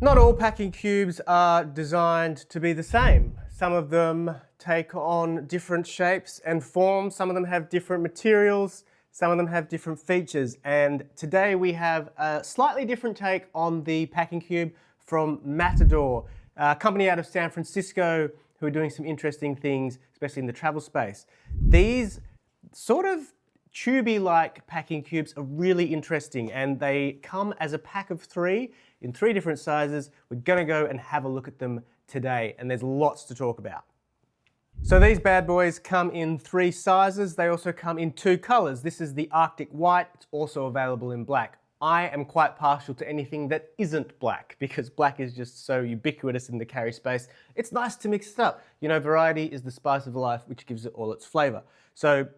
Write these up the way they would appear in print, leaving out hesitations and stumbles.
Not all packing cubes are designed to be the same. Some of them take on different shapes and forms. Some of them have different materials. Some of them have different features. And today we have a slightly different take on the packing cube from Matador, a company out of San Francisco who are doing some interesting things, especially in the travel space. These sort of tubey-like packing cubes are really interesting, and they come as a pack of 3 in 3 different sizes. We're gonna go and have a look at them today, and there's lots to talk about. So these bad boys come in 3 sizes. They also come in 2 colors. This is the Arctic White. It's also available in black. I am quite partial to anything that isn't black because black is just so ubiquitous in the carry space. It's nice to mix it up. You know, variety is the spice of life, which gives it all its flavor. So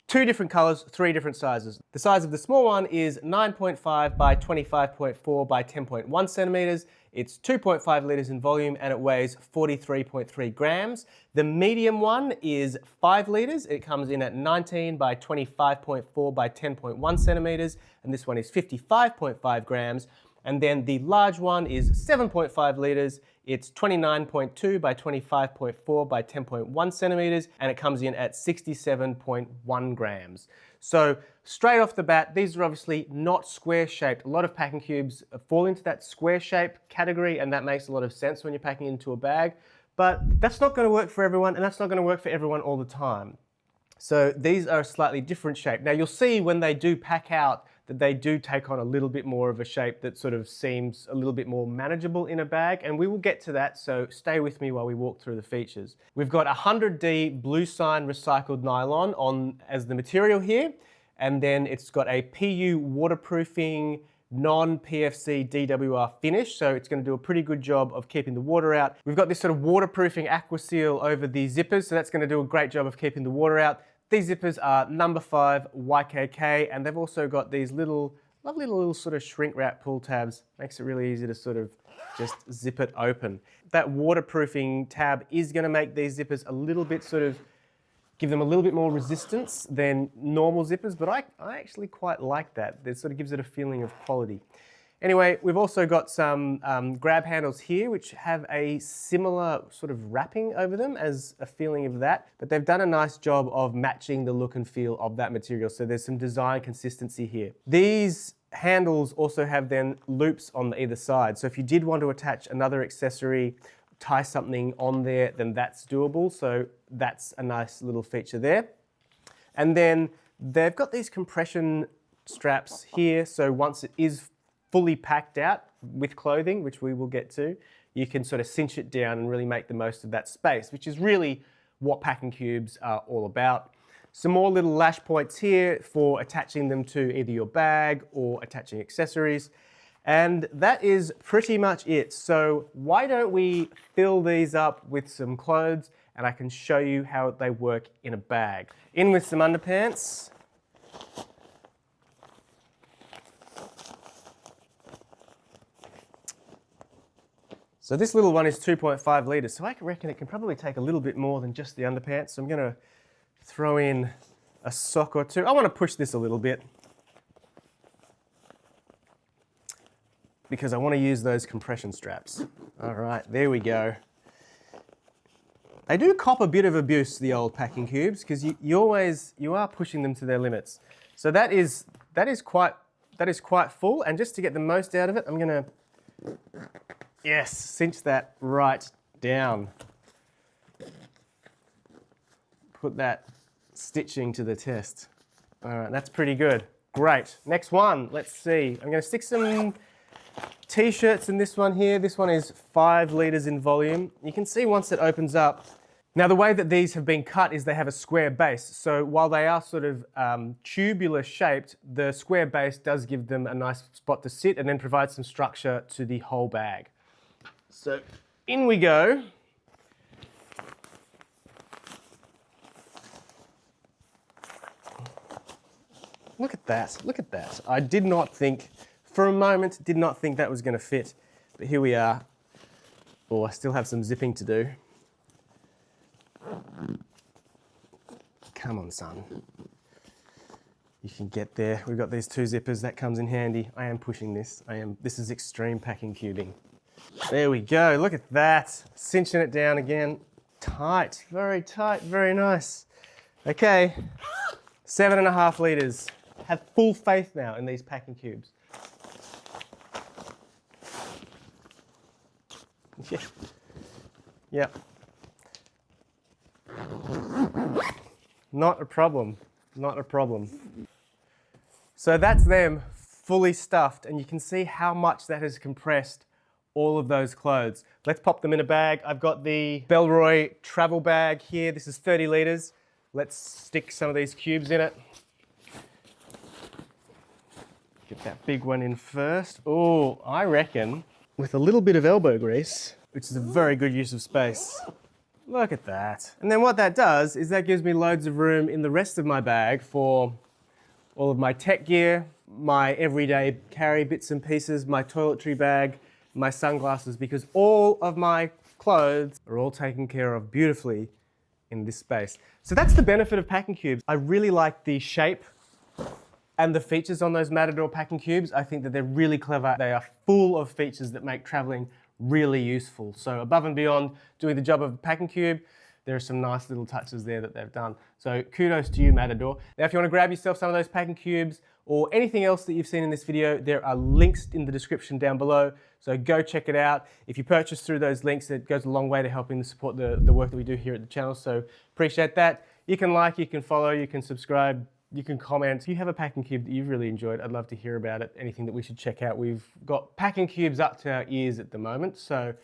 2 different colors, 3 different sizes. The size of the small one is 9.5 by 25.4 by 10.1 centimeters. It's 2.5 liters in volume and it weighs 43.3 grams. The medium one is 5 liters. It comes in at 19 by 25.4 by 10.1 centimeters, and this one is 55.5 grams. And then the large one is 7.5 liters. It's 29.2 by 25.4 by 10.1 centimeters, and it comes in at 67.1 grams. So straight off the bat, these are obviously not square shaped. A lot of packing cubes fall into that square shape category, and that makes a lot of sense when you're packing into a bag. But that's not going to work for everyone, and that's not going to work for everyone all the time. So these are a slightly different shape. Now you'll see when they do pack out that they do take on a little bit more of a shape that sort of seems a little bit more manageable in a bag, and we will get to that, so stay with me while we walk through the features. We've got 100D blue sign recycled nylon on as the material here, and then it's got a PU waterproofing non-PFC DWR finish, so it's going to do a pretty good job of keeping the water out. We've got this sort of waterproofing aqua seal over the zippers, so that's going to do a great job of keeping the water out. These zippers are number 5 YKK, and they've also got these little, lovely little sort of shrink wrap pull tabs. Makes it really easy to sort of just zip it open. That waterproofing tab is going to make these zippers a little bit sort of, give them a little bit more resistance than normal zippers, but I actually quite like that. It sort of gives it a feeling of quality. Anyway, we've also got some grab handles here which have a similar sort of wrapping over them as a feeling of that, but they've done a nice job of matching the look and feel of that material, so there's some design consistency here. These handles also have then loops on either side, so if you did want to attach another accessory, tie something on there, then that's doable, so that's a nice little feature there. And then they've got these compression straps here, so once it is fully packed out with clothing, which we will get to, you can sort of cinch it down and really make the most of that space, which is really what packing cubes are all about. Some more little lash points here for attaching them to either your bag or attaching accessories. And that is pretty much it. So why don't we fill these up with some clothes and I can show you how they work in a bag. In with some underpants. So this little one is 2.5 liters, so I reckon it can probably take a little bit more than just the underpants. So I'm going to throw in a sock or 2. I want to push this a little bit because I want to use those compression straps. All right, there we go. They do cop a bit of abuse, the old packing cubes, because you are pushing them to their limits. So that is quite full, and just to get the most out of it, I'm going to cinch that right down. Put that stitching to the test. All right, that's pretty good. Great. Next one, let's see. I'm going to stick some t-shirts in this one here. This one is 5 liters in volume. You can see once it opens up. Now the way that these have been cut is they have a square base. So while they are sort of tubular shaped, the square base does give them a nice spot to sit and then provide some structure to the whole bag. So in we go. Look at that, look at that. I did not think, for a moment, did not think that was going to fit. But here we are. Oh, I still have some zipping to do. Come on, son. You can get there. We've got these 2 zippers, that comes in handy. I am pushing this. This is extreme packing cubing. There we go, look at that. Cinching it down again. Tight, very nice. Okay, 7.5 litres. Have full faith now in these packing cubes. Yeah. Yep. Not a problem, not a problem. So that's them fully stuffed, and you can see how much that has compressed all of those clothes. Let's pop them in a bag. I've got the Bellroy travel bag here. This is 30 litres. Let's stick some of these cubes in it. Get that big one in first. Oh, I reckon with a little bit of elbow grease, which is a very good use of space. Look at that. And then what that does is that gives me loads of room in the rest of my bag for all of my tech gear, my everyday carry bits and pieces, my toiletry bag, my sunglasses, because all of my clothes are all taken care of beautifully in this space. So that's the benefit of packing cubes. I really like the shape and the features on those Matador packing cubes. I think that they're really clever. They are full of features that make traveling really useful. So above and beyond doing the job of a packing cube, there are some nice little touches there that they've done. So kudos to you, Matador. Now, if you want to grab yourself some of those packing cubes or anything else that you've seen in this video, there are links in the description down below. So go check it out. If you purchase through those links, it goes a long way to helping to support the work that we do here at the channel. So appreciate that. You can like, you can follow, you can subscribe, you can comment. If you have a packing cube that you've really enjoyed, I'd love to hear about it. Anything that we should check out. We've got packing cubes up to our ears at the moment. So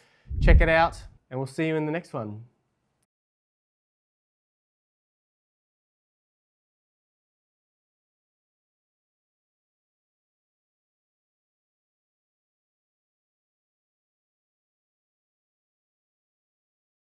check it out, and we'll see you in the next one.